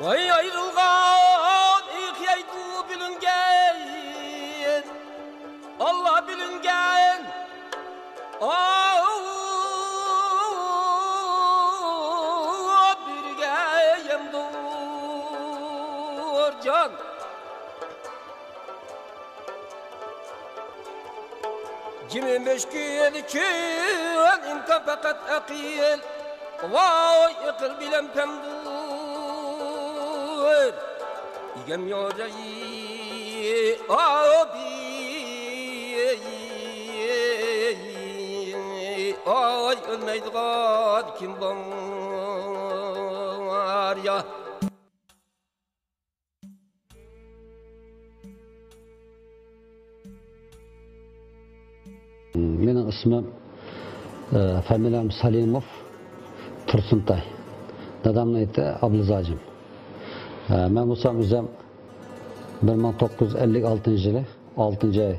Vay ayrılgan ihyaydu bilingen Allah bilingen birgeyem dur can Cimin beşkiyel için inka fakat akil Vay ikil bilem pemdur İgem yorayi abi Ay ölmeydiğen kim var ya Benim ismim familiyam Salimov Tursuntay. Dadamın adı Ablızacım. Ben Musam Üzem 1956 yılı 6. ayda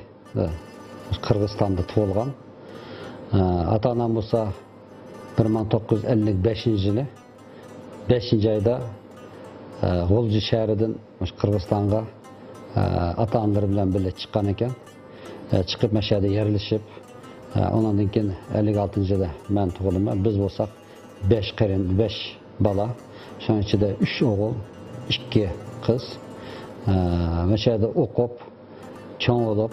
Kırgızistan'da tuğulgan. Ata-anam Musa 1955 yılı 5. ayda G'olji şehrinden Kırgızistan'a ata-analar bilen birlikte çıkan eken. Çıkıp meşede yerleşip ondan keyin 56 yılda ben tuğuldum. Biz olsak 5 qerin, 5 bala. Şunun içinde 3 oğul, 2 kız. Meşede okup, çoğun olup,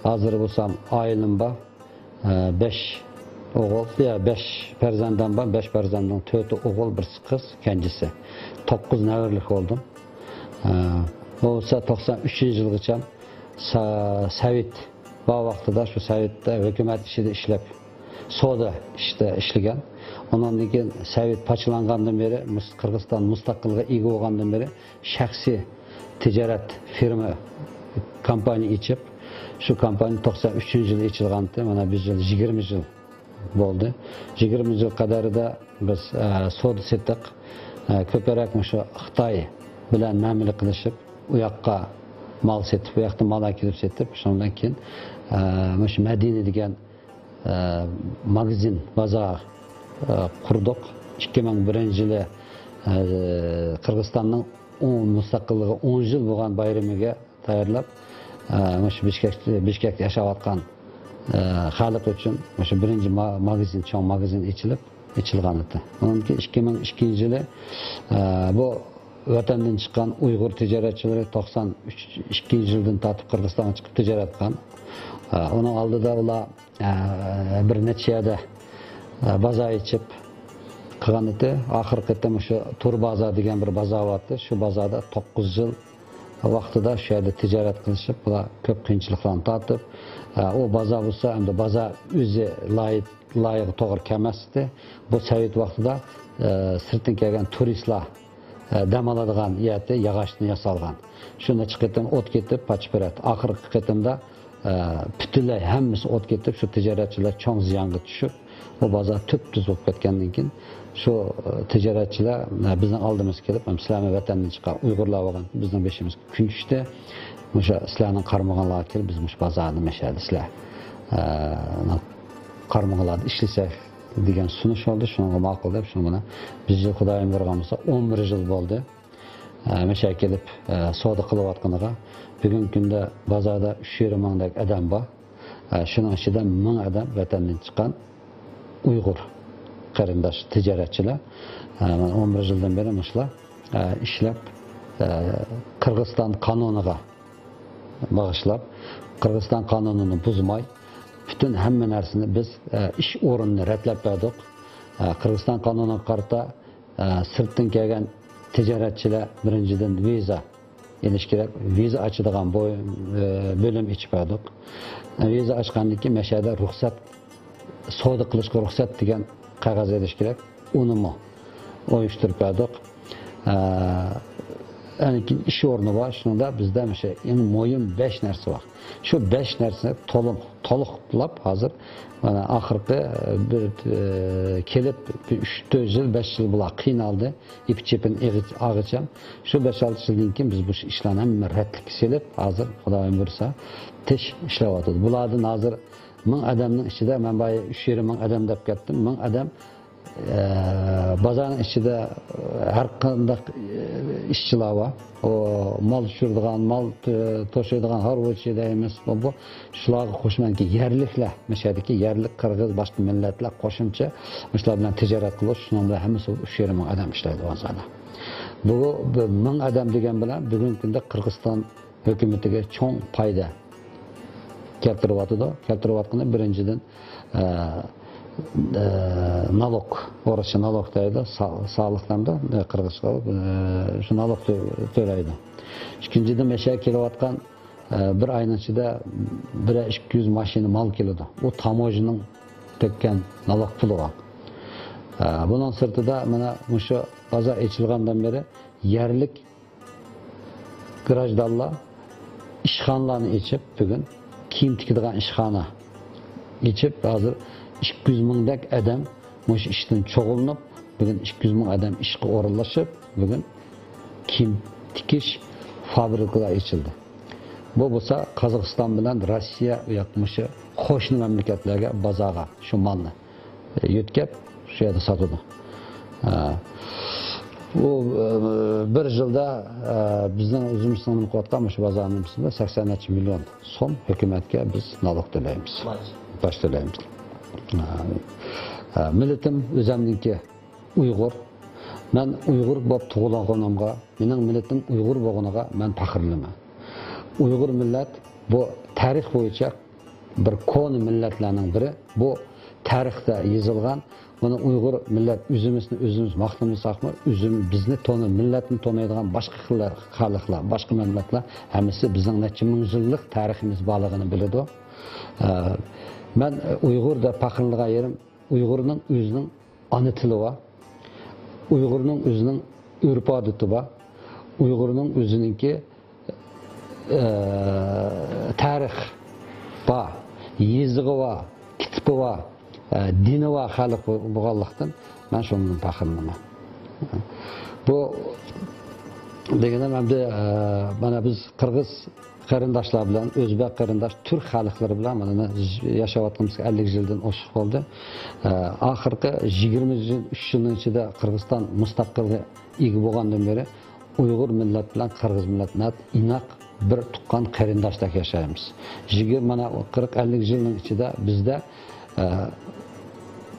hazır olsam ailim var. 5 oğul, ya 5 perzenden var. 5 perzenden 4 oğul, 1 kız, kendisi. 9 neverlik oldum. Olsa 93 yılgacha Sovet bu vaqtida shu Sovetda hukumat ishida ishlab, soda ishda ishlagan. Ondan keyin Sovet parchalangandan beri Qirg'iziston mustaqillikka ega bo'lgandan beri shaxsiy tijorat firma kompaniya ichib, shu kompaniya 93-yilda ichilgandi. Mana biz yil 20 yil bo'ldi. 20 yil qadarida biz soda setdik. Ko'proq shu Xitoy bilan ma'mila qilishib, u yoqqa mal setip, bu yoqda mal akilib setip, shundan keyin shu Madina degan magazin, bozor qurdik. 2001-yili Qirg'izistonning mustaqilligi 10 yil bo'lgan bayramiga tayyorlab, shu Bishkekda yashayotgan xalq uchun shu birinchi magazin, cho'ng magazin ichilgan edi. Undan keyin 2002-yili bu vatandan chiqqan Uyg'ur tijoratchilari 92 yildan tortib Qirg'izistonga chiqib tijorat qilgan. Uning oldida ular bir nechada bozor ichib qilgan edi. Oxirgi qatam o'sha Tur bozor degan bir bozor bor. Shu bozorda 9 yil vaqtida shu yerda tijorat qilishib, ular ko'p qiyinchiliklarni tortib, u bozor bo'lsa, endi bozor o'zi loyiq to'g'ri kelmasdi. Bu Sovet vaqtida sirtdan kelgan turistlar dam oladigan yerda yog'ochdan yasalgan. Shunda chiqib o't ketib, qochib beradi. Oxirgi qatimda butunlay hammasi o't ketib, shu tijoratchilar cho'ng ziyonga tushib, bu bozor tub-tuz bo'lib ketgandan keyin shu tijoratchilar bizning oldimizga kelib, sizlarni vatandan chiqqan Uyg'urlar bo'lgan, bizning beshimizga kun tushdi. O'sha sizlarning qarmag'anlar kelib, biz mush bozorni mashhad sizlar qarmag'anlarni ishlasak degan sunish oldi. Shunga ma'qul deb, shuni buni biz yil Xudoyim bergan bo'lsa 11 yil bo'ldi. Mesha kelib savdo qilayotganiga bugungi kunda bozorda 3,5 mingdek odam bor. Shuning ichida 1000 odam vatandan chiqqan Uyg'ur qarindosh tijoratchilar 11 yildan beri mushlar ishlab Qirg'iziston qonuniga bag'ishlab, Qirg'iziston qonunini buzmay, bütün hamma narsani biz ish o'rinini ratlab berdik. Qirg'iziston qonuniga qarata sirtdan kelgan tijoratchilar birinchidan viza elish kerak. Viza ochadigan bo'lim ichib berdik. Viza ochgandan keyin mashada ruxsat, savdo qilishga ruxsat degan qog'oz elish kerak. Uni o'yishtirib berdik. Yani ish o'rni bor. Shunda bizda o'sha eng muhim 5 narsa bor. Shu 5 narsani to'liqlab hozir mana oxirgi bir kelib 3-4 yil, 5 yil bular qiynaldi. İp-chepin ag'icham. Shu 5-6 yildan keyin biz bu ishlarni hamma ratlik selib, hozir Xudoyim bersa tish ishlayotdi. Bulardan hozir 1000 odamning ichida men boya 3,5 ming odam deb ketdim. 1000 odam bazarın içinde her qanday işçiler var. O mal düşürdiğen, mal toşuydiğen harvoçi deyimiz. Bu şularga qo'shmanki yerliklar, mishadiki yerlik qirg'iz boshqa millatlar qo'shimcha shular bilan tijorat qilish, shuning bilan hammasi 3,5 ming odam ishlaydi o'zada. Bu 1000 odam degan bilan bugungi kunda Qirg'iziston hukumatiga cho'ng foyda keltiryapti. Birinchidan nalog, orası nalog deydi, sağlıklamda Qirg'izcha şu nalog to'laydi. İkinciden meşe kilovatkan bir ayın içinde 1-200 maşini mal keladi. O tamojinin tekken nalog pulu var. Bunun sırtında mana şu pazar açılgandan beri yerlik grajdanlar işxanalarını içip bugün kiyim tikadigan işxana içip hazır 200 mingdek adam mush ishdan cho'g'ilib, bugun 200 ming adam ishga o'rinlashib, bugun kiyim tikish fabrikalar ochildi. Bu bo'lsa Qozog'iston bilan Rossiya yoqmishi qo'shni mamlakatlarga bozorga shu malni yetkazib, shu yerda sotadi. Bu bir yilda bizning o'zimizning qilayotgan shu bozorimizda 80 million so'm hukumatga biz nalog to'laymiz. Baş to'laymiz. Milletim özümdeki Uygur. Ben Uygur bab tuğulağınımga, benim milletim Uygur boğunaga ben fakirlime. Uygur millet bu tarih boyunca bir konu milletlerinin biri. Bu tarihte yazılgan. Bunu Uygur millet özümüz maqtımızsak mı? Bizni tonu, milletini tonuyduğun başka xalqlar, başka milletler hemisi bizim neçe min yıllık tarihimiz bağlığını bilirdi. Ben Uygur'da fakirliğe yerim. Uygur'un özünün ana tili var. Uygur'un özünün örf adeti var. Uygur'un özününki tarih var, yazığı var, kitabı var, dini var halk boğallıktan. Ben şunun fakirliğime. Bu degende bana biz Qirg'iz qarindoshlar bilan, O'zbek qarindosh, Türk xalqlari bilan mana yashayotganimiz 50 yildan oshiq bo'ldi. Oxirgi 23 yilning ichida Qirg'iziston mustaqilga ega bo'lgandan beri Uyg'ur millat bilan Qirg'iz millat inoq bir tuqqan qarindoshdak yashaymiz. Mana 40-50 yilning ichida bizda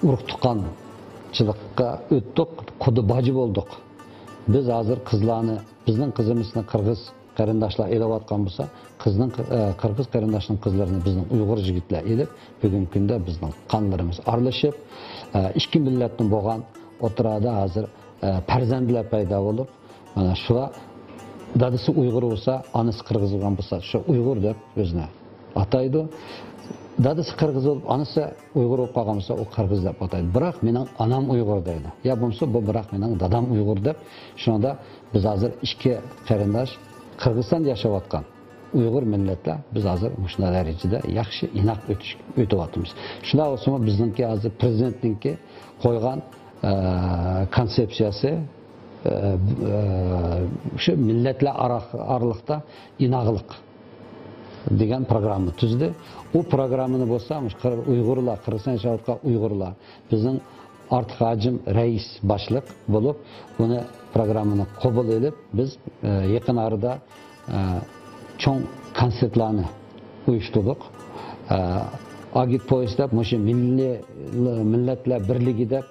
urug' tuqqanchilikka o'tdik, xuddi baji bo'ldik. Biz hozir qizlarni, bizning qizimizni Qirg'iz qarindoshlar elayotgan bo'lsa, Qirg'iz qarindoshning qizlarini bizning Uyg'ur yigitlar elib, bugungi kunda bizning qonlarimiz aralashib, ikki millatning bo'lgan o'tirada hozir farzandlar paydo bo'lib, mana shular dadasi Uyg'ur bo'lsa, onasi Qirg'iz bo'lgan bo'lsa, shu Uyg'ur deb o'zini ataydi. Dadasi Qirg'iz bo'lib, onasi Uyg'ur bo'lib qolgan bo'lsa, u Qirg'iz deb ataydi. Biroq mening onam Uyg'ur deydi. Ya bo'lsa, bu biroq mening dadam Uyg'ur deb, shunda biz hozir ikki qarindosh Qirg'izistonda yashayotgan Uyg'ur millatlar biz hozir shunday darajada yaxshi inoq o'tyapmiz. Shunday bo'lsa, bizningki hozir prezidentninki qo'ygan konsepsiyasi shu millatlar oralig'ida inoqlik degan programma tuzdi. O programmani bo'lsa, Uyg'urlar, Qirg'izistonda yashayotgan Uyg'urlar bizning Artıq Hacim reis başlık bulup bunu programını qabul edip biz yakın arada çoğun konsertlerini uyuşturduk. Agit poyizde milletler birliği de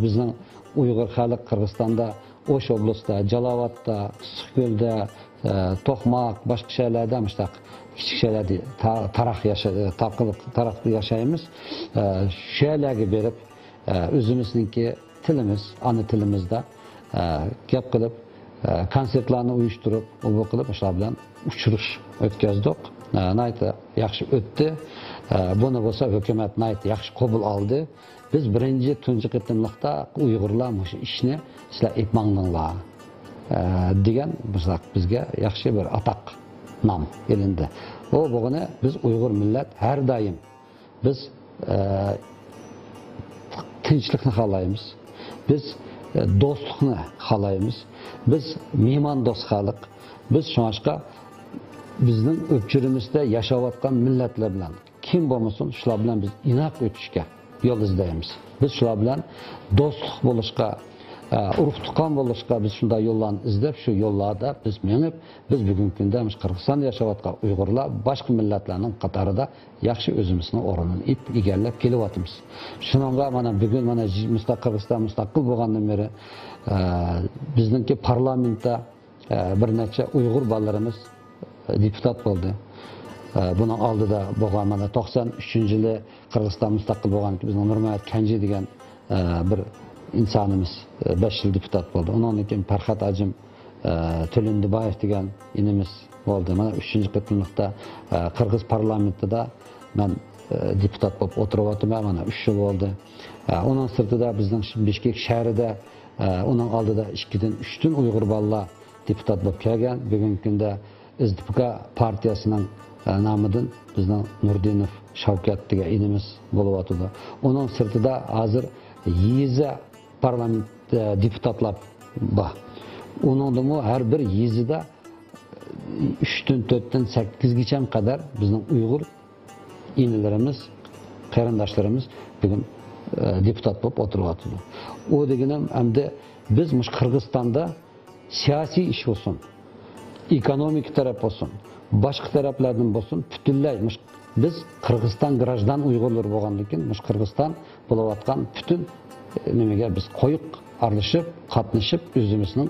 bizden Uygur halk Kırgızistan'da, Oş oblastda, Jalavat'ta, Sıkgöl'de, Tohmak, başka şeylerde küçük şeylerde taraklı yaşayımız şeylerge berip özümüzdeki tilimiz, ana tilimizde gap qilib, konsertlarni uyushtirib, bu qilib o'shalar bilan uchirish o'tkazdik. Nayt yaxshi o'tdi. Buni bo'lsa hukumat nayt yaxshi qabul oldi. Biz birinchi tunji qitimliqda Uyg'urlar shu ishni sizlar etmanglar degan bizga yaxshi bir ataq nom elindi. O bug'ini biz Uyg'ur millat har doim biz tinchlikni xohlaymiz. Biz do'stlikni xohlaymiz. Biz mehmon do'st xalq. Biz shunga bizning o'pchirimizda yashayotgan millatlar bilan kim bo'lmasin shular bilan biz inoq o'tishga yol izlaymiz. Biz shular bilan do'stlik bo'lishga, urug' tuqqan bo'lishga biz shunday yo'llarni izlab, shu yo'llarda biz menib, biz bugungi kunda Qirg'izistonda yashayotgan Uyg'urlar boshqa millatlarning qatorida yaxshi o'zimizning o'rnini egallab kelyapmiz. Shuningga mana bugun mana Qirg'iziston mustaqil bo'lgandan beri bizningki parlamentda bir necha Uyg'ur bolalarimiz deputat bo'ldi. Bunun oldida bo'lgan mana 93-yili Qirg'iziston mustaqil bo'lgan bizning Nurmat Kanji degan bir insonimiz 5 yil deputat bo'ldi. Undan keyin Farhat Ajim To'lindibayev degan inimiz bo'ldi. Mana 3-qitimliqda Qirg'iz parlamentida men deputat bo'lib o'tiryapman. Mana 3 yil bo'ldi. Onun sirtida bizning Bishkek shahrida onun oldida 2dan 3 Uyg'ur bolalar deputat bo'lib kelgan. Bugungi kunda SDP partiyasining nomidan bizning Nurdinov Shavkat degan inimiz bo'lyapti. Onun sirtida hozir yiza parlament deputatlar bor. Uningda har bir yizida 3dan 4dan 8 gacha qadar bizning Uyg'ur inilarimiz, qarindoshlarimiz bugun deputat bo'lib o'tiryapti. U deganim hamda biz mush Qirg'izistonda siyosiy ish bo'lsin, ekonomik taraf bo'lsin, boshqa taraflardan bo'lsin, butunlay biz Qirg'iziston grajdan Uyg'urlar bo'lgandan keyin mush Qirg'iziston bo'layotgan butun nimaga biz qo'yiq aralashib, qatnashib, o'zimizning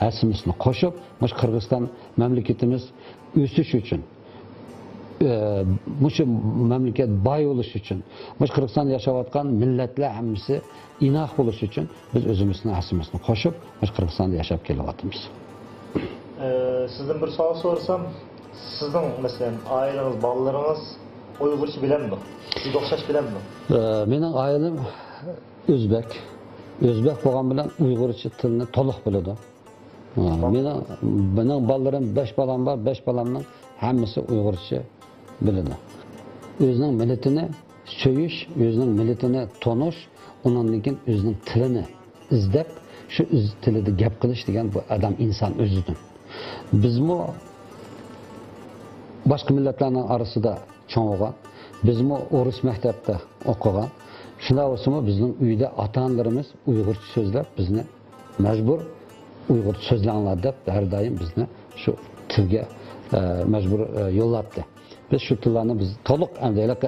asimizni qo'shib, mush Qirg'iziston mamlakatimiz o'sish uchun, mush mamlakat boy bo'lish uchun, mush Qirg'izistonda yashayotgan millatlar hammasi inoq bo'lish uchun biz o'zimizning asimizni qo'shib, mush Qirg'izistonda yashab kelyapmiz. Sizdan bir savol so'rasam, sizning masalan oilangiz, bolalaringiz Uyg'urcha bilenmi? Sizga o'xshash bilenmi? Mening oilam O'zbek bo'lgan bilan Uyg'urcha tilni to'liq biladi. Mening bolalarim 5 bolam bor, 5 bolamning hammasi Uyg'urcha biladi. O'zining millatini so'yish, o'zining millatini tonish, undan keyin o'zining tilini izlab, shu o'z tilida gap qilish degan bu odam inson o'zidir. Bizmi boshqa millatlarning orasida cho'ng'igan, bizmi o'ris maktabda o'qigan. Shunday bo'lsa-mu bizning uyda ota-onalarimiz Uyg'urcha so'zlab bizni majbur Uyg'urcha so'zlanglar deb har doim bizni shu tilga majbur yo'llabdi. Biz shu tillarni biz to'liq amdaylik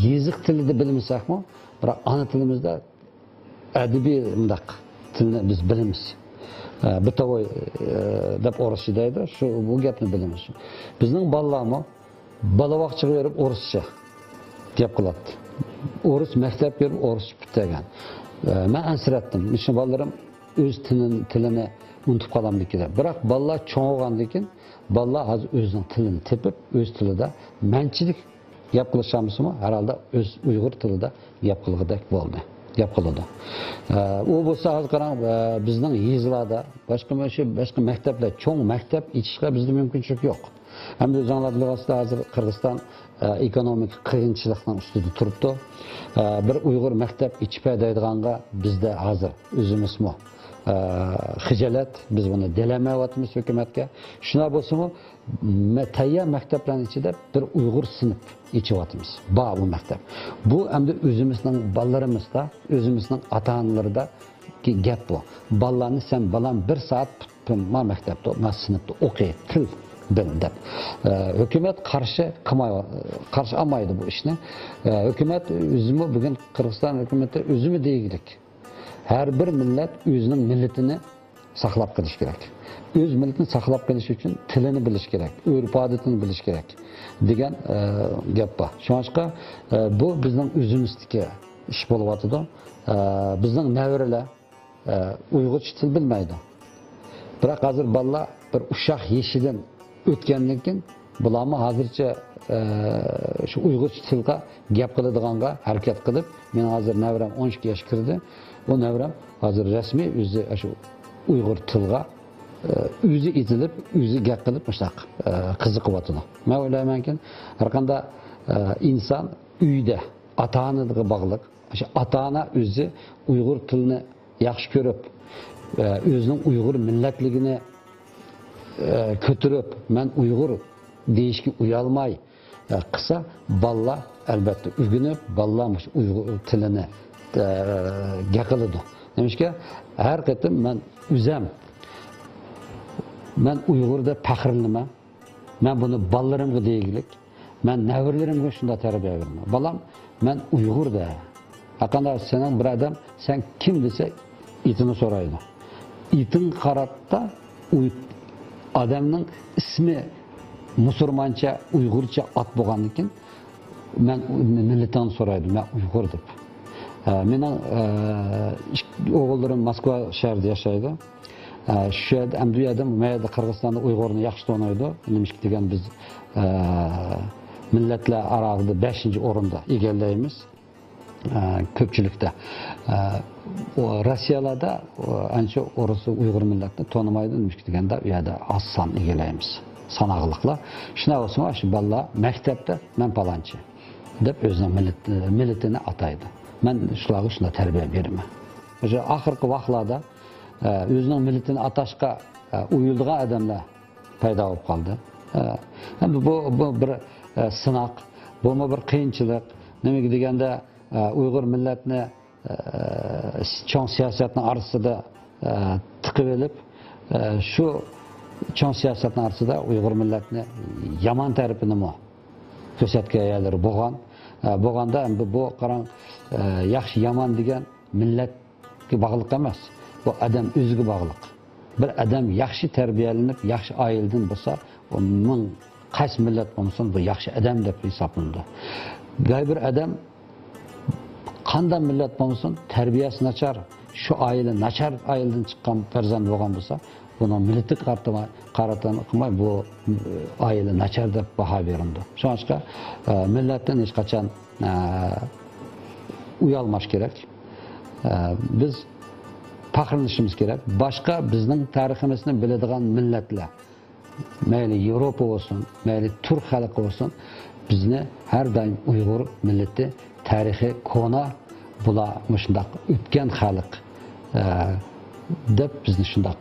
yeziq tilida bilmasakmi, biroq ona tilimizda adabiy mundaq tilni biz bilamiz. Bitovoy deb o'rischa deydi, shu bu gapni bilamiz. Bizning bolalarmi balavoqchiga berib o'rischa gap qiladi. O'ris maktab berib o'rischa bitagan. Men ansiradim. Shu bolalarim o'z tilini unutib qolamlikda. Biroq bolalar cho'ng'igandan keyin bolalar hozir o'zining tilini tepib, o'z tilida manchilik gap qilishamiz-mi? Herhalde o'z Uyg'ur tilida gap qilgudek bo'ldi. Gap qiladi. U bo'lsa hozir qarang, bizning yezlarda boshqa maktablar, cho'ng maktab ichishga bizda mumkinchilik yo'q. Hamda o'zingizlar bilasizlar, hozir Qirg'iziston ekonomik qiyinchilikning ustida turibdi. Bir Uyg'ur maktab ichib deydiganga bizda hozir o'zimizmi xijolat, biz buni delamayapmiz hukumatga. Shuna bo'lsa-mu, tayyor maktablarning ichida bir Uyg'ur sinf ichyapmiz. Bu maktab. Bu hamda o'zimizning bolalarimizda, o'zimizning ota-onalarida gap bu. Bolalarni sen balam 1 soat maktabda, sinfda o'qiy, til bil deb. Hukumat qarshi olmaydi bu ishni. Hukumat o'zimi bugun Qirg'iziston hukumati o'zimi deylik. Her bir millet o'zining millatini saqlab qolish kerak. O'z millatini saqlab qolish uchun tilini bilish kerak, urf-odatini bilish kerak degan gap bor. Shuningga bu bizning o'zimizniki ish bo'lyapti. Bizning navralar Uyg'urcha til bilmaydi. Biroq hozir bolalar bir ushoq yeshidan o'tgandan keyin bularni hozircha shu Uyg'urcha tilga gap qiladiganға harakat qilib, men hozir navram 12 yosh kirdi. Bu navram hozir rasmiy o'zi shu Uyg'ur tilga o'zi etilib, o'zi gap qilib mushtaq qiziqyapti. Men o'ylaymanki, har qanday inson uyda ota-onaga bog'liq, shu ota-ona o'zi Uyg'ur tilini yaxshi ko'rib, o'zining Uyg'ur millatligini ko'tarib, men Uyg'ur deyishga uyalmay, qilsa, balla albatta o'rganib, balla Uyg'ur tilini gapiradi. Demişki, her qatim men o'zim men Uyg'urda faxrlanaman. Men buni ballarimga deygilik, men navrlarimga shunda tarbiya beraman. Balam, men Uyg'urda. Haqqanda sening bir adam, sen kim desa, itini so'raydi. Itin qaratda adamning ismi musulmoncha, Uyg'urcha ot bo'lganligidan men millatdan so'raydi, men Uyg'ur deb. Mening o'g'illarim Moskva shahrida yashaydi. Shu yerda Amduyadim, Mayda Qirg'izistonda Uyg'urni yaxshi taniydi. Nimishki degan biz millatlar orasida 5-o'rinda egallaymiz. Ko'pchilikda. Rossiyalarda ancha orası Uyg'ur millatini tanimaydi, nimishki deganda u yerda oz son egallaymiz. Sanog'liqlar. Shuna bo'lsa, shu bolalar maktabda men palonchi deb o'zining millatini ataydi. Men shularga shunda tarbiya beraman. O'sha oxirgi vaqtlarda o'zining millatini atashga uyuldigan odamlar paydo bo'lib qoldi. Endi bu bir sinoq, bu bir qiyinchilik. Nimaga deganda Uyg'ur millatini cho'ng siyosatning orasida tiqib olib, shu cho'ng siyosatning orasida Uyg'ur millatini yomon tarafini ko'rsatganlar bo'lganda bu qarang yaxshi yomon degan millatga bog'liq emas. Bu adam o'ziga bog'liq. Bir adam yaxshi tarbiyalanib, yaxshi oiladan bo'lsa, uning qaysi millat bo'lsin, bu yaxshi adam deb hisoblanadi. Bir adam qanday millat bo'lsin, tarbiyasi nachar, shu oila nachar oiladan chiqqan farzand bo'lgan bo'lsa, buni millatga qaratan qilmay, bu oila nachar deb baho berildi. Shuningcha millatdan hech qachon uyalmash kerak. Biz faxrlanishimiz kerak. Boshqa bizning tariximizni biladigan millatlar, mayli Yevropa bo'lsin, mayli turk xalqi bo'lsin, bizni har doim Uyg'ur millati tarixi kona bular shundoq o'tgan xalq deb bizni shundoq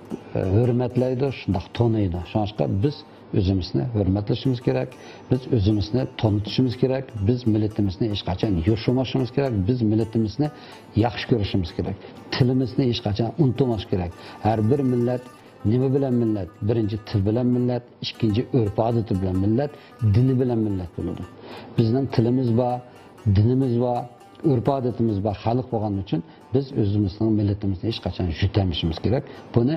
hurmatlaydi, shundoq taniydi. Shuningcha biz o'zimizni hurmatlashimiz kerak, biz o'zimizni tanitishimiz kerak, biz millatimizni hech qachon yo'shilmashimiz kerak, biz millatimizni yaxshi ko'rishimiz kerak, tilimizni hech qachon unutmash kerak. Har bir millat nima bilan millat? Birinchi til bilan millat, ikkinchi urf-odati bilan millat, dini bilan millat bo'ladi. Bizning tilimiz bor, dinimiz bor, urf-odatimiz bor xalq bo'lgani uchun biz o'zimizning millatimizni hech qachon yutamishimiz kerak. Buni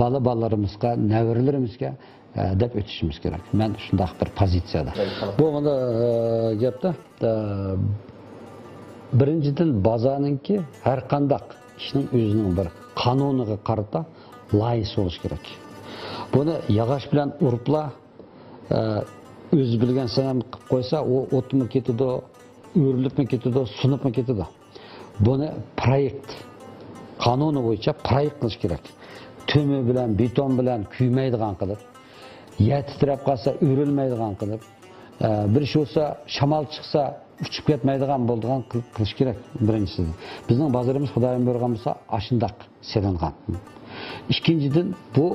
bolalarimizga, navralarimizga deb o'tishimiz kerak. Men shunday bir pozitsiyada. Bu mana gapda birinchidan bozorninki har qanday ishning o'zining bir qonuniga qarata loyiq bo'lish kerak. Buni yog'och bilan uriblar o'zi bilgan sanam qilib qo'ysa, u o'tmi ketadi, o'rilibmi ketadi, sunibmi ketadi. Buni proyekt qonuni bo'yicha proyekt qilish kerak. Tumi bilan, beton bilan kuymaydigan qilib, yer titrab qolsa o'rilmaydigan qilib, bir ish bo'lsa, shamol chiqsa uchib ketmaydigan bo'ladigan qilish kerak birinchisi. Bizning bozorimiz Xudoyim bergan bo'lsa, ashundoq selingan. İkinciden bu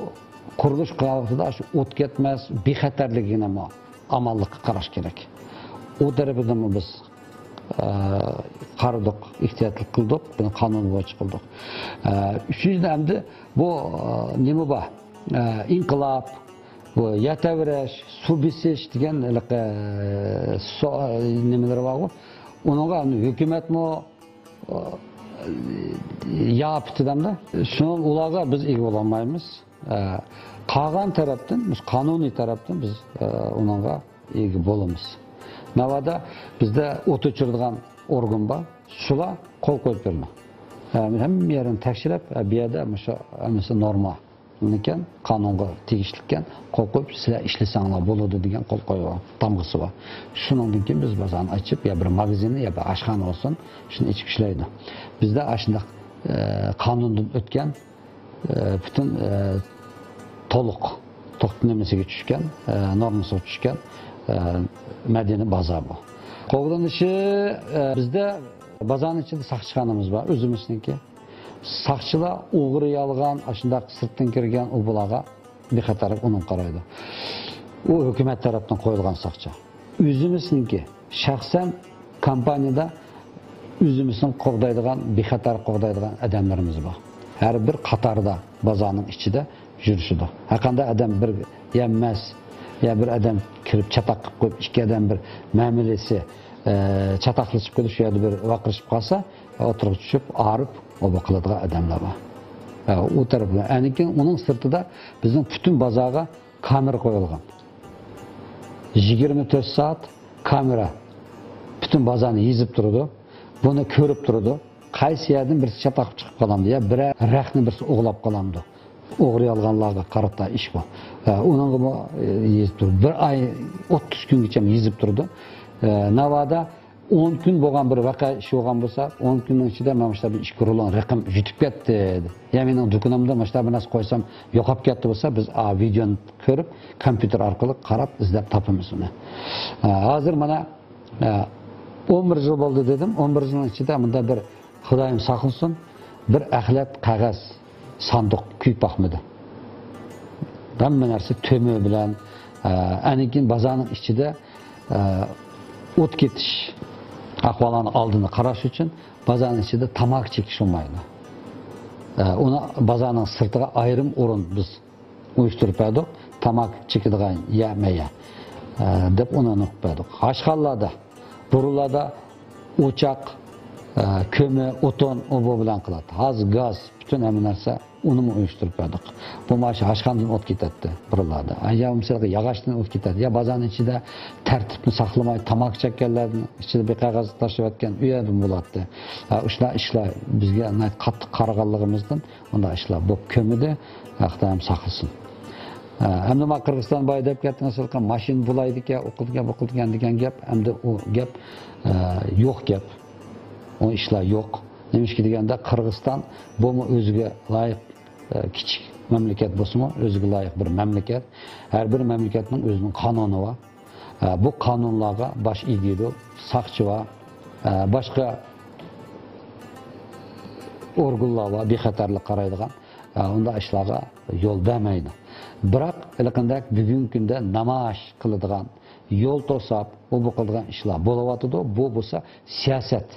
qurilish qilishda shu o't ketmas, bexatarligini amallikqa qarash kerak. O tarafidan biz qaradik, ehtiyotlik qildik, buni qonun bo'yicha qildik. Uchinchidan endi bu nima bor? Inqilob, bu yatavrash, suv besish degan nimalar bor. Unga hukumatmi yapıtıdamda şunu ularga biz ega olamaymiz. Qolgan tarafdan, biz qonuniy tarafdan biz onunla ega bo'lamiz. Navada bizde o't o'chiradigan organ bor. Shular qo'l qo'yib berma. Hamma yerini tekshirib, bu yerda o'sha norma ekan, qonunga tegishlikan qo'l qo'yib sizlar ishlasanglar bo'ladi degan qo'l qo'ygan tamg'isi bor. Shuningdan keyin biz bozorni ochib, ya bir magazinni, ya bir oshxona olsin, shuni ichib ishlaydi. Bizda ashunday qonundan o'tgan butun to'liq to'xtamasiga tushgan, normasiga tushgan madina bozor bu. Qo'g'danishi bizda bozorning ichida saqchixonamiz bor, o'zimizniki. Saqchilar o'g'ri yalgan, ashunday sirtdan kirgan ubularga bexatarlik unum qaraydi. U hukumat tarafdan qo'yilgan saqchi. o'zimizniki shaxsan kompaniyada o'zimizni qo'g'daydigan, bexatar qo'g'daydigan odamlarimiz bor. Har bir qatorda bozorning ichida yurishidi. Har qanday odam bir yemmas, ya bir odam kirib chataq qilib qo'yib, ikki odam bir ma'milasi chataqlashib qo'yib, shu yerda bir vaqirishib qolsa, o'tirib tushib, arib, oba qiladigan odamlar bor. O tarafdan. Anikin uning sirtida bizning butun bozorga kamera qo'yilgan. 24 soat kamera bütün bozorni yezib turadi. Buni ko'rib turadi. Qaysi yerdan bir chataq chiqib qolamdi, ya bir raqni birsi o'g'lab qolamdi. O'g'ri olganlarga qarata ish bu. Uning bu yezib turdi. Bir oy 30 kungacha yezib turdi. Navada 10 kun bo'lgan bir vaqa ish bo'lgan bo'lsa, 10 kunning ichida mana shu bir ish qurilgan raqam yutib ketdi. Ya mening do'konimda mana shu bir narsa qo'ysam yo'qolib ketdi bo'lsa, biz videoni ko'rib, kompyuter orqali qarab izlab topamiz uni. Hozir mana 11 yil bo'ldi dedim. 11 yilning ichida bunda bir Xudoyim saqlasin, bir axlat qog'oz sanduq kuyib boqmadi. Hamma narsa to'mi bilan, anikin bozorning ichida o't ketish ahvolini oldini qarash uchun bozorning ichida tamak chekish olmaydi. Uni bozorning sirtiga ayrim o'rin biz uyushtirib qo'ydik. Tamak chekadigan yemaya deb uni qo'ydik. Hashqallarda, burularda o'choq, kömür, oton, o bu bilan qiladi. Hozir gaz, bütün hamma narsa uni uyushtirib qo'ydik. Bu mashi hashqandan o't ketadi buralarda. Ya misolga yog'ochdan o't ketadi. Ya bozorning ichida tartibni saqlamay tamak chekkanlarning ichida bir qog'oz tashlayotgan uyada bo'ladi. Ushlar ishlar bizga qattiq qaraganligimizdan unda ishlar bo'lib ko'midi, Xudoyim saqlasin. Hamda ma Qirg'iziston boy deb ketgan silqan mashina bulaydi-ki, o'qilgan degan gap, hamda u gap yo'q gap. O işler yok. Demiş ki deganda Qirg'iziston bu o'ziga loyiq kichik mamlakat bo'lsa-mu, o'ziga loyiq bir mamlakat. Har bir mamlakatning o'zining qonuni bor. Bu qonunlarga bosh egidi, saqchi va boshqa organlar va bexatarlik qaraydigan unda ishlarga yo'l bermaydi. Biroq qanday bugungi kunda namoyish qiladigan, yo'l to'sab, bu qiladigan ishlar bo'layotdi. Bu bo'lsa siyosat.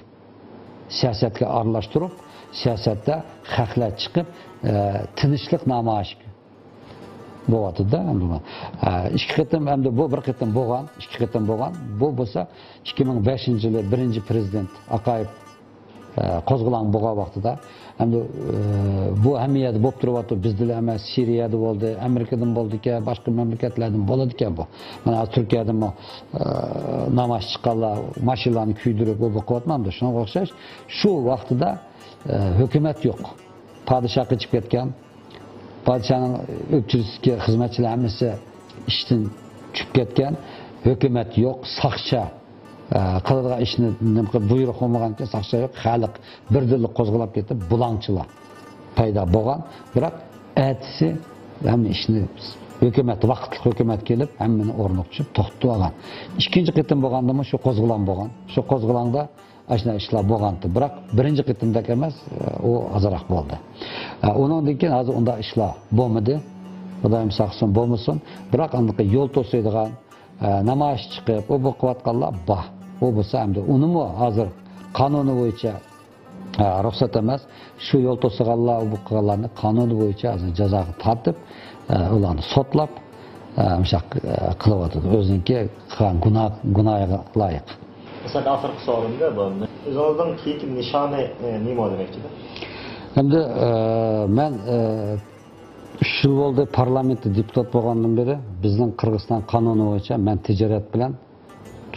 Siyosatga aralashtirib, siyosatda haqlar chiqib, tinchlik namoyish bo'layotdi-da. Ikki qatim hamda bu bir qatim bo'lgan, ikki qatim bo'lgan. Bu bo'lsa 2005-yili birinchi prezident Aqayev qo'zg'alan bo'lgan vaqtida hamda bu hamiyat bo'lib turibdi. Bizda emas, Suriyada bo'ldi, Amerikadan bo'ldi-ki, boshqa mamlakatlardan bo'ladi-ki bu. Mana Turkiyada namoyish chiqqanlar mashinalarni kuydirib o'qiyotmanda, shunga o'xshash. Shu vaqtida hukumat yo'q. Podshoh chiqib ketgan. Podshohning o'pchisiga xizmatchilar hammasi ishdan tushib ketgan. Hukumat yo'q, saqchi qiladigan ishni buyruq olmagancha saqchi yo'q, xalq birdirlik qo'zg'alib ketib, bulangchilar paydo bo'lgan. Biroq aytisi hamma ishni vaqtli hukumat kelib, hammani o'rniga tushib to'xtatib olgan. Ikkinchi qitim bo'lganda shu qo'zg'alan bo'lgan. Shu qo'zg'alanda ashna ishlar bo'lgandi. Biroq birinchi qitimdek emas, u ozroq bo'ldi. Undan keyin hozir unda ishlar bo'lmadi. Xudoyim saqlasin, bo'lmasin. Biroq aniq yo'l to'saydigan namoyish chiqib, bu qilayotganlar bor. O bo'lsa hamda unimi hozir qonuni bo'yicha ruxsat emas. Shu yo'l to'sganlar, bu qilganlarni qonuni bo'yicha hozir jazoga tortib, ularni sotlab, mushaq qilyapti. O'ziniki qilgan gunohiga loyiq. Mesela oxirgi savolimda bu. O'zingizning keyingi nishoni nima demoqchida? Hamda men 3 yil bo'ldi parlamentda deputat bo'lgandan beri bizning Qirg'iziston qonuni bo'yicha men tijorat bilan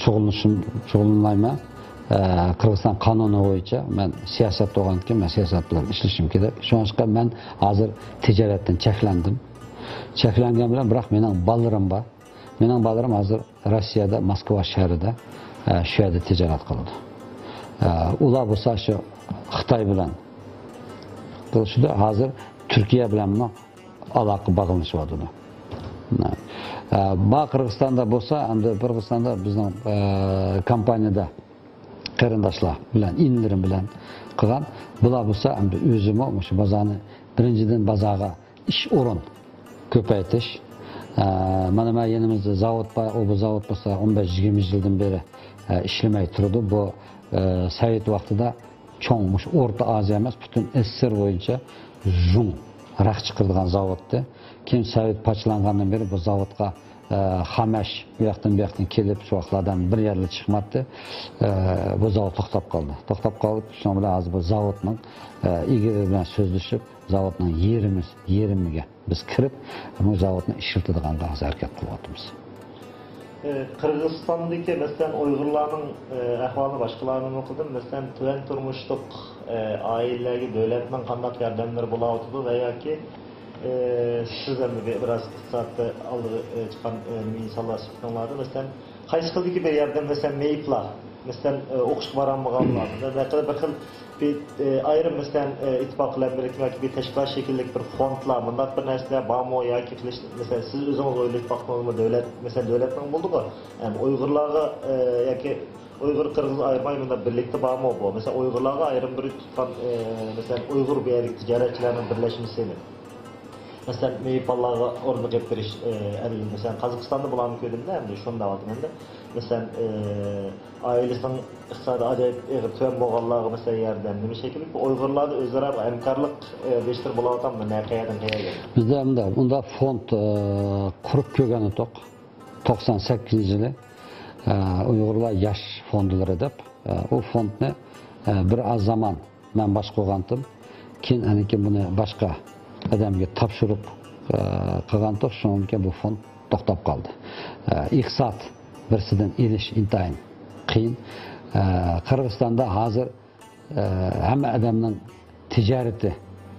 shug'ullanmayman. Qirg'iziston qonuni bo'yicha men siyosat bo'lgandan keyin men siyosat bilan ishlashim kerak. Shunga men hozir tijoratdan cheklandim. Cheklangan bilan biroq mening bolalarim bor. Mening bolalarim hozir Rossiyada, Moskva shahrida shu yerda tijorat qiladi. Ular bo'lsa shu Xitoy bilan qilishdi. Hozir Turkiya bilan aloqa bog'lanishyapti. Qirg'izistonda bo'lsa, hamda Qirg'izistonda bizning kompaniyada qarindoshlar bilan, inlarim bilan qilgan. Bular bo'lsa, hamda o'zim shu bozorni birinchidan bozorga ish o'rin ko'paytirish, Mana men yanımızda zavod var, o bu zavod bolsa 15-20 yıldan beri işlemey turdu. Bu Sovet vaqtida çoğmuş Orta Aziya emas, bütün SSR boyunca jung raq chiqirdigan zavoddi. Kim Sovet parchalangandan beri bu zavodga Xamash bu yoqdan kelib, shu vaqtlardan bir yerli chiqmadi. Bu zavod to'xtab qoldi. To'xtab qolib, shu bilan hozir bu zavodning egasi bilan so'zlashib, zavodning yerimiga biz kirib, bu zavodni ishlatadigan harakat qilyapmiz. Qirg'izistondagi masalan Uyg'urlarning ahvolini boshqalarni o'qidim. Masalan, tuvan turmushliq oilalarga davlatning qanday yordamlari bo'layotdi va yoki siz ham biraz iqtisodda oldi chiqqan insonlar sifatlarida masalan qaysi xildagi bir yerdan masalan meyiplar masalan o'qishga borolmaganlar bir xil bir ayrim masalan ittifoqlar birikmak bir tashkilot shekillik bir fondlar bunday bir narsalar bormi yoki qilish masalan siz o'zingiz o'ylab boqdingizmi davlat masalan davlatning bo'ldi-ku Uyg'urlarga yoki Uyghur Qirg'iz ayırmayı bunda birlikte bağımı bu. Mesela Uygurlarga ayrım bir tutkan mesela Uygur bir yerlik ticaretçilerin birleşmesini. Mesela Meyipallarga orada gepiriş mesela Kazakistan'da bulanı köydüğümde hem de şunu da aldım hem de. Mesela ailesinin iktisadi acayip tüven boğallarga mesela yerden bir şekilde Uygurlarda özleri emkarlık beştir bulavatam da ne kayadan kaya geldi. Bizde bunda fond kurup kögeni tok 98 yılı Uygurlar yaş fonduları dep o fondni bir az zaman ben baş qo'ygandim. Keyin aniki buni boshqa odamga topshirib qilgandim. Shunga bu fond to'xtab qoldi. Iqtisod birsidan elish intayin qiyin. Qirg'izistonda hozir hamma odamning tijarati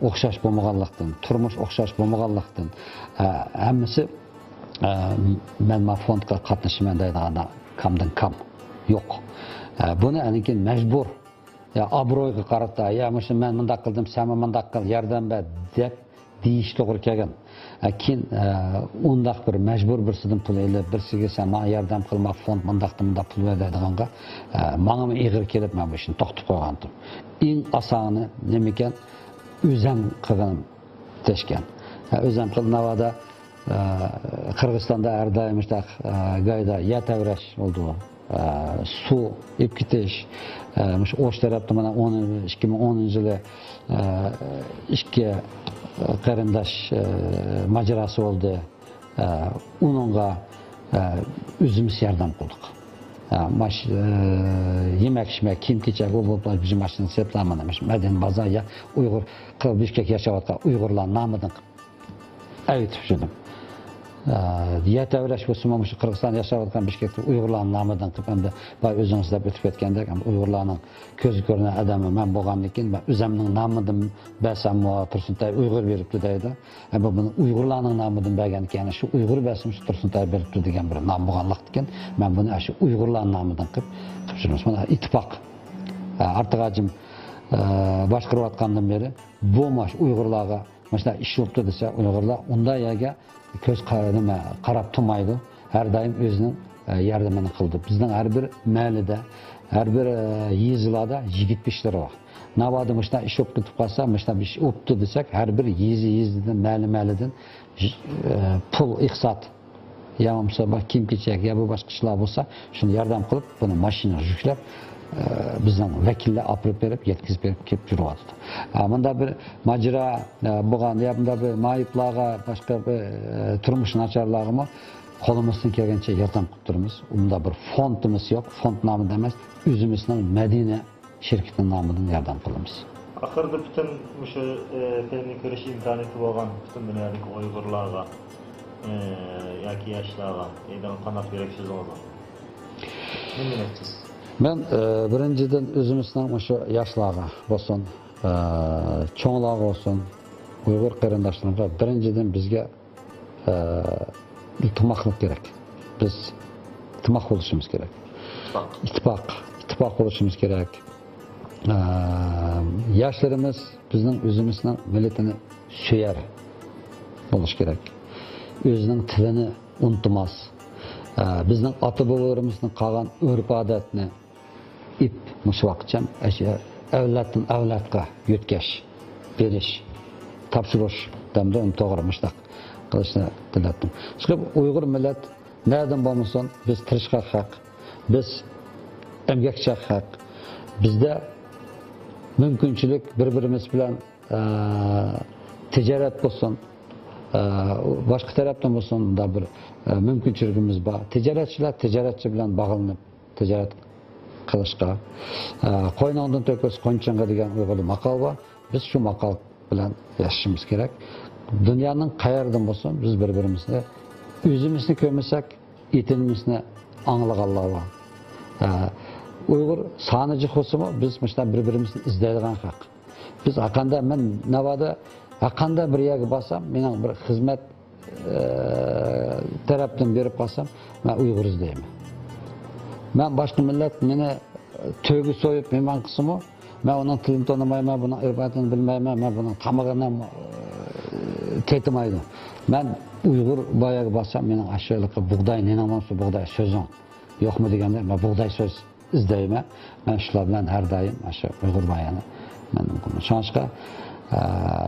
o'xshash bo'lmaganlikdan, turmush o'xshash bo'lmaganlikdan hammasi men ma fondga qatnashman deydigan kamdan kam yo'q. Buni aniki mecbur ya abro'yga qarata ya mana men bunday qildim, sen bunday qil, yordam ber deb deyish to'g'ri kelgan. Keyin undaq bir mecbur birsidan pul elib, birsiga sen men yordam qilma, fond bunday pul beradiganga menga ig'ir kelib men bu ishni to'xtatib qo'ygandim. Eng osoni nima ekan? O'zim qilganim teshgan. O'zim qilnavada Qirg'izistonda har doim gayda yatavrash bo'ldi. Su ip ketish, o'sh tarafda mana 2010-yili ikki qarindosh mojarosi bo'ldi. Uningga o'zimiz yordam qildik. Yemek-shmek, kiyim-kechak bo'lib bizim mashina seplamani, Madan bozor ya Uyg'ur Bishkek yashayotgan Uyg'urlar nomidan aytib shunday. Yatavrash bo'lsa mana shu Qirg'iziston yashayotgan Bishkekda Uyg'urlarning nomidan qilib endi boy o'zingiz deb o'tib ketgandek, Uyg'urlarning ko'zi ko'rgan odami men bo'lgandan keyin men o'zimning nomidan bersam Tursuntay Uyg'ur beribdi deydi. Bu buni Uyg'urlarning nomidan bergandan keyin shu Uyg'ur bersim shu Tursuntay beribdi degan bir nom bo'lganlikdan men buni shu Uyg'urlarning nomidan qilib shunday mana ittifoq artig'ajim boshqarayotgandan beri bu mash Uyg'urlarga mana ish bo'libdi desa Uyg'urlar unday yerga ko'z qarab turmaydi. Her daim o'zining yordamini qildi. Bizning har bir mahallada, har bir yezilada yigit bishlar bor. Navoda mana ish bo'lib ketib qolsa, mana bir ish o'tdi desak, har bir yezidan, mahalladan pul iqtisod ya bo'lmasa kiyim-kechak ya bu boshqa ishlar bo'lsa, shuni yordam qilib, buni mashina yuklab bizning vakillar olib berib, yetkazib berib kelib yuryapti. Bunda bir majra bo'lgan, bunda bir mayiblarga, boshqa bir turmush nacharlarga qo'limizdan kelgancha yordam qilib turamiz. Unda bir fondimiz yo'q, fond nomida emas, o'zimizning Madina shirkatining nomidan yordam qilamiz. Axırda bütün şu filmni ko'rish imkoniyati bo'lgan bütün dunyodagi Uyg'urlarga yoki yoshlarga qanday kerak so'z nima deysiz? Ben birinciden özümüzden şu yaşlarga olsun, çoğunlarga olsun, Uygur qarindoshlarga birinciden bizge iltimaqlik gerek. Biz iltimaq oluşumuz gerek. İttifaq oluşumuz gerek. Yaşlarımız bizning özümüzden milletini söyər oluş gerek. Özünün tilini unutmaz. Bizning ota-bobolarimizning qolgan urf-odatni ip mushvaqcham avloddan avlodga yetkash, berish, topshirish damda to'g'ri mushtaq qilishni tiladim. Chiqib Uyg'ur millat nereden bo'lmasin biz tirishqoq haq, biz emgakchaq haq. Bizda mümkünçülük bir-birimiz bilan ticaret bo'lsin, boshqa tarafdan bo'lsin da bir mümkünçülüğümüz bor. Ticaretçiler ticaretçi bilan bog'lanib ticaret qilishga, qo'yningdan to'kis qo'nchingga degan Uyg'urda maqol bor. Biz shu maqol bilan yashashimiz kerak. Dunyoning qayerdan bo'lsin biz bir-birimizni o'zimizni ko'rmasak, etinimizni anglaganlar bor. Uyg'ur soni jiqosimi biz mana bir-birimizni izlaydigan haq. Biz aqanda men navada aqanda bir yerga borsam, mening bir xizmat tarafdan berib qolsam, men Uyg'ur izlayman. Men boshqa millat meni to'yga so'yib mehmon qilsimi, men uning tilini tanimayman, buning irbatini bilmayman, men buning tamog'idan tetmaydim. Men Uyg'ur boyaga borsam, mening ashyolikqa bug'doy, nenamansa bug'doy so'zim yo'qmi deganda, men bug'doy so'z izlayman. Men shular bilan har doim o'sha Uyg'ur bayani men shuncha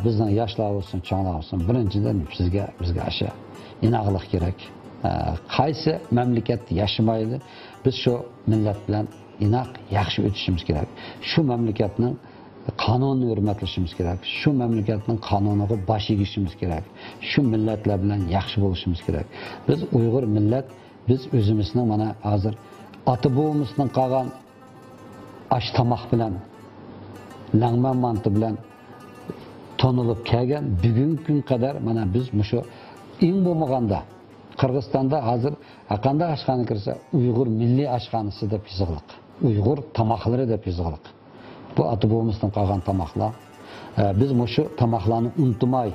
bizning yoshlar bo'lsin, cho'nglar bo'lsin, birinchidan bizga o'sha inoqlik kerak. Qaysi mamlakatda yashamaydi, biz shu millat bilan inoq yaxshi o'tishimiz kerak. Shu mamlakatning qonunini hurmatlashimiz kerak. Shu mamlakatning qonuniga bosh egishimiz kerak. Shu millatlar bilan yaxshi bo'lishimiz kerak. Biz Uyg'ur millat, biz o'zimizning mana hozir ota-bobomizning qolgan ash tomoq bilan, langman manti bilan tonilib kelgan bugungi kun qadar mana biz mushu eng bo'lmaganda Qirg'izistonda hozir qanday oshxona kirsa Uyg'ur milliy oshxonasi deb yoziliq. Uyg'ur tomoqlari deb yoziliq. Bu ota-bobomizdan qolgan tomoqlar. Biz mushu tomoqlarni unutmay,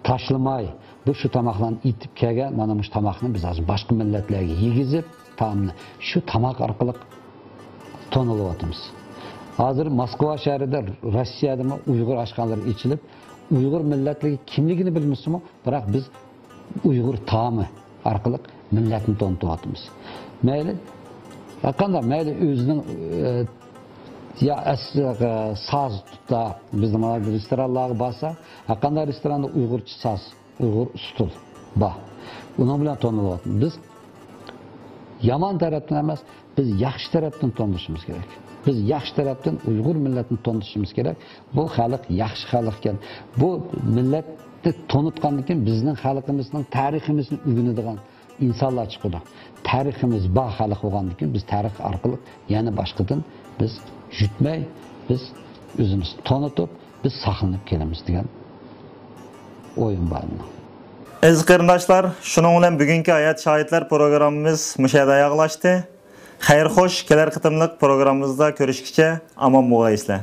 tashlamay, bu shu tomoqlarni itib kelgan mana shu tomoqni biz hozir boshqa millatlarga yegizib, taomni shu tomoq orqali tonilyapmiz. Hozir Moskva shahrida, Rossiyada Uyg'ur oshxonalari ichilib, Uyg'ur millatligi kimligini bilmasmi, biroq biz Uyg'ur taomi orqali millatni tonityapmiz. Mayli, qanday mayli o'zining ya saz tutda bizning restoranlarga borsa, qanday restoranda Uyg'urcha saz, Uyg'ur stul bor. Uning bilan tonilyapmiz. Biz yomon tarafdan emas, biz yaxshi tarafdan tonishimiz kerak. Biz yaxshi tarafdan Uyg'ur millatini tonishimiz kerak. Bu xalq yaxshi xalq ekan. Bu millatni tonitgandan keyin bizning xalqimizning tariximizni o'rganadigan insonlar chiqadi. Tariximiz bor xalq bo'lgandan keyin biz tarix orqali yana boshqadan biz yutmay, biz o'zimizni tonitib, biz saqlanib kelamiz degan o'yin bor. Aziz qarindoshlar, shuning bilan bugungi hayot shohidlar programmamiz mushayda yakunlashdi. Xayr xo'sh, kelar qitimliq programmamizda ko'rishguncha omon bo'linglar.